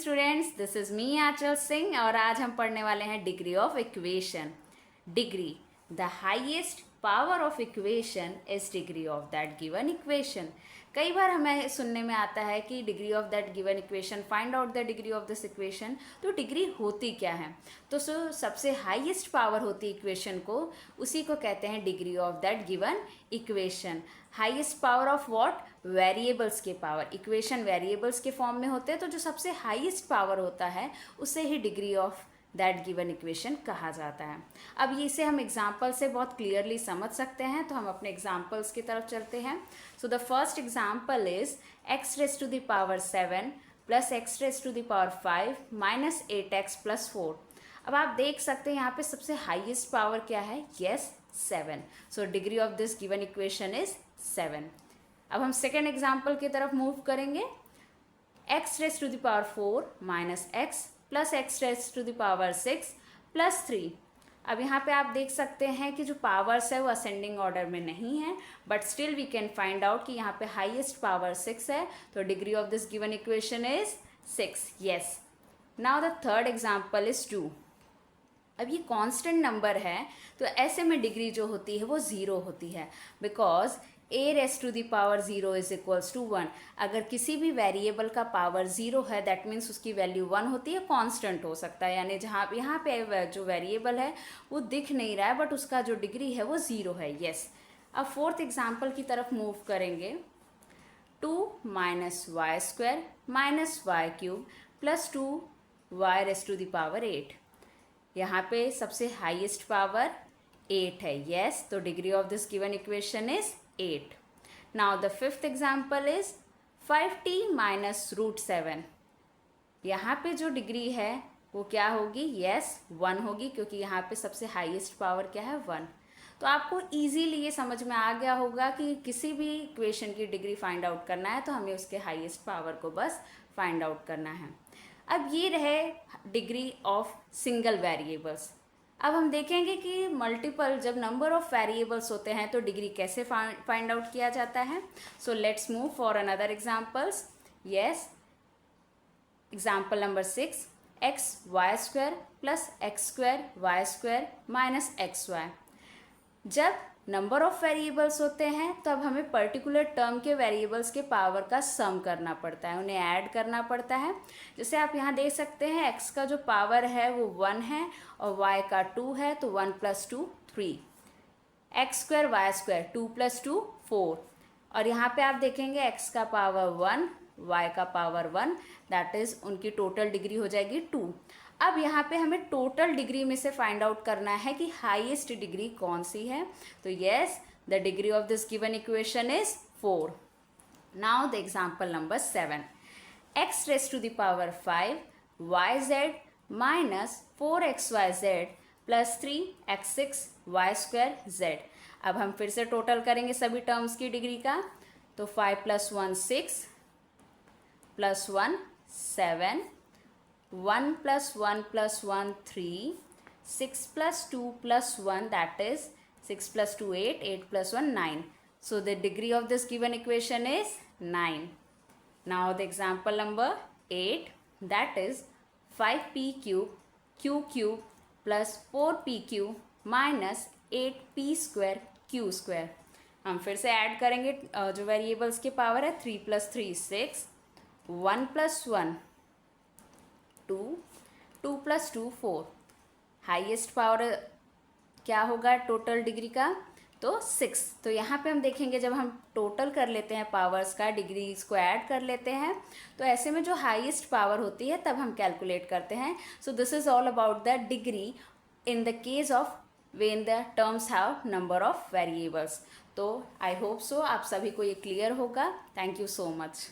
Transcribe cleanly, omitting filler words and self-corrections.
Students, this is me आंचल सिंह और आज हम पढ़ने वाले हैं degree of equation. Degree, the highest power of equation is degree of that given equation. कई बार हमें सुनने में आता है कि degree of that given equation, find out the degree of this equation. तो डिग्री होती क्या है? तो सबसे हाईएस्ट पावर होती इक्वेशन को, उसी को कहते हैं degree of that given equation. Highest power of what? Variables के पावर। इक्वेशन वेरिएबल्स के फॉर्म में होते हैं, तो जो सबसे हाईएस्ट पावर होता है उसे ही degree of that given equation कहा जाता है। अब इसे हम एग्जाम्पल से बहुत क्लियरली समझ सकते हैं, तो हम अपने एग्जाम्पल्स की तरफ चलते हैं। So the first example is x raise to the power 7 plus x raise to the power 5 minus 8x plus 4। अब आप देख सकते हैं यहाँ पे सबसे हाईएस्ट पावर क्या है? Yes, 7। So degree of this given equation is 7। अब हम सेकेंड एग्जाम्पल की तरफ मूव करेंगे। x raise to the power 4 minus x plus X raise to the power 6 plus 3। अब यहाँ पे आप देख सकते हैं कि जो पावर्स है वो असेंडिंग ऑर्डर में नहीं है, but still we can find out कि यहाँ पे हाईएस्ट पावर 6 है, तो degree of this given equation is 6। Yes. Now the third example is 2। अब ये कांस्टेंट नंबर है, तो ऐसे में डिग्री जो होती है वो 0 होती है, because a raise to the power 0 is equals to 1। अगर किसी भी वेरिएबल का पावर 0 है, दैट मीन्स उसकी वैल्यू 1 होती है, कांस्टेंट हो सकता है, यानी जहाँ यहाँ पे जो वेरिएबल है वो दिख नहीं रहा है, बट उसका जो डिग्री है वो 0 है। यस। अब फोर्थ एग्जाम्पल की तरफ मूव करेंगे। 2 minus Y square minus Y cube plus 2 Y raise to the power 8। यहाँ पे सबसे हाईएस्ट पावर 8 है। यस, तो degree of this given equation is 8. Now the fifth example is 5t minus root 7. यहाँ पे जो डिग्री है वो क्या होगी? यस, 1 होगी, क्योंकि यहाँ पे सबसे हाईएस्ट पावर क्या है? 1। तो आपको इजीली ये समझ में आ गया होगा कि किसी भी इक्वेशन की डिग्री फाइंड आउट करना है तो हमें उसके हाईएस्ट पावर को बस फाइंड आउट करना है। अब ये रहे डिग्री ऑफ सिंगल वेरिएबल्स। अब हम देखेंगे कि मल्टीपल, जब नंबर ऑफ वेरिएबल्स होते हैं तो डिग्री कैसे फाइंड आउट किया जाता है। So let's move for another examples. Yes, example number 6, X Y square plus X square Y square minus X Y. जब नंबर ऑफ वेरिएबल्स होते हैं तो अब हमें पर्टिकुलर टर्म के वेरिएबल्स के पावर का सम करना पड़ता है, उन्हें ऐड करना पड़ता है। जैसे आप यहाँ देख सकते हैं, x का जो पावर है वो 1 है और y का 2 है, तो 1 + 2 3, एक्स स्क्वायर वाई स्क्वायर 2 + 2 4। और यहाँ पे आप देखेंगे x का पावर 1 y का पावर 1, दैट इज उनकी टोटल डिग्री हो जाएगी 2। अब यहाँ पे हमें टोटल डिग्री में से फाइंड आउट करना है कि हाईएस्ट डिग्री कौन सी है। तो yes, the degree of this given equation is 4। Now the example number 7, x raise to the power 5 yz minus 4xyz plus 3x6 y² z। अब हम फिर से टोटल करेंगे सभी टर्म्स की डिग्री का, तो 5 + 1 6 plus 1 7, 1 + 1 + 1 3, 6 + 2 + 1, that is 6 + 2 8, 8 + 1 9. So the degree of this given equation is 9. Now the example number 8, that is 5p cube q cube plus 4p cube minus 8p² q square. हम फिर से add करेंगे जो variables के power है, 3 + 3 6, 1 + 1 2, 2 + 2 4। Highest power क्या होगा total degree का? तो 6। तो यहाँ पे हम देखेंगे, जब हम टोटल कर लेते हैं पावर्स का, डिग्रीज को ऐड कर लेते हैं, तो ऐसे में जो हाईएस्ट पावर होती है तब हम कैलकुलेट करते हैं। So this is all about the degree in the case of when the terms have number of variables. तो आई होप सो आप सभी को ये क्लियर होगा। Thank you so much.